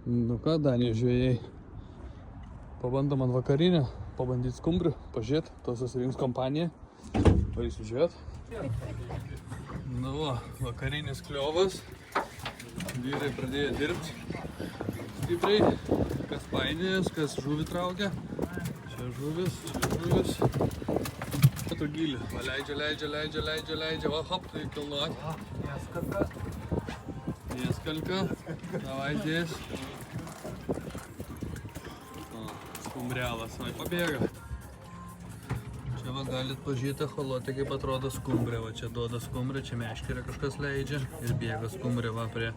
Nu ką, Danijos žvejai. Pabandom ant vakarinę, pabandyti skumbrių, pažiūrėt, to susirinks kompanija. Pasižiūrėt. Nu va, vakarinis kliovas. Vyrai pradėjo dirbti stipriai. Kas painėjęs, kas žuvį traukia. Čia žuvis, čia žuvis. Čia tu gilį. Leidžia. Va, hop, tai kilnuot. Несколько. Давай здесь. Skumbrialas. Vai pabėga. Čia va galit pažiūrėti echolotę, kaip atrodo skumbrė. Va čia duoda skumbrė, čia meškerė kažkas leidžia. Ir bėga skumbrė va prie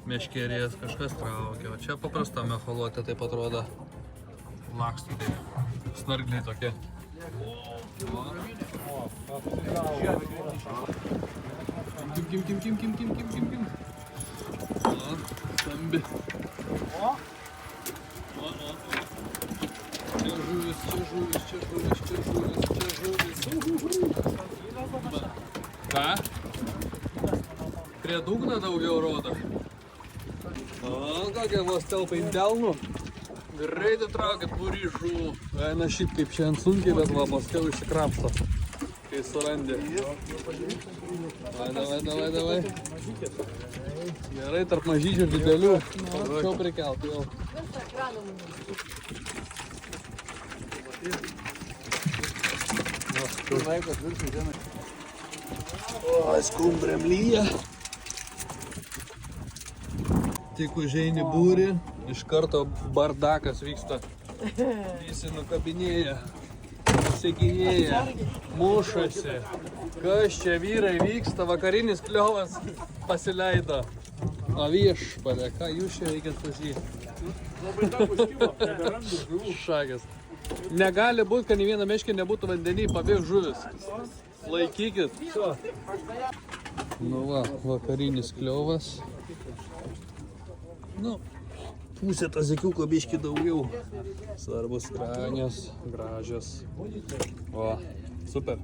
meškerės, kažkas traukia. O čia paprastam echolotė taip atrodo. Laksto taip. Snargliai tokie. Kim. Stambi. Čia žuvis. Ką? Prie dugno daugiau rodo. O, kokia vos telpa į delnų. Greitai traukia būrį žuvų. Eina šiaip kaip šiandien sunkiai, bet va, paskiau išsikrapšto. Kai surandė. Davai. Gerai, tarp mažyčių ir didelių. Čia prikelt jau. O, skumbrėm lyja. Tik užeini būrį, iš karto bardakas vyksta. Visi nukabinėja, sekinėja, mušasi. Kas čia vyrai vyksta, vakarinis kliovas pasileido. O viešpatie, ką jūs čia reikės pažiūrėti? Šakės. Negali būti, kad nei viena meškė nebūtų vandenį, pabėg žuvis. Laikykit. Nu va, vakarinis kliovas. Nu, pusė tas zekiuko biški daugiau. Svarbus skranės, gražios. O, super.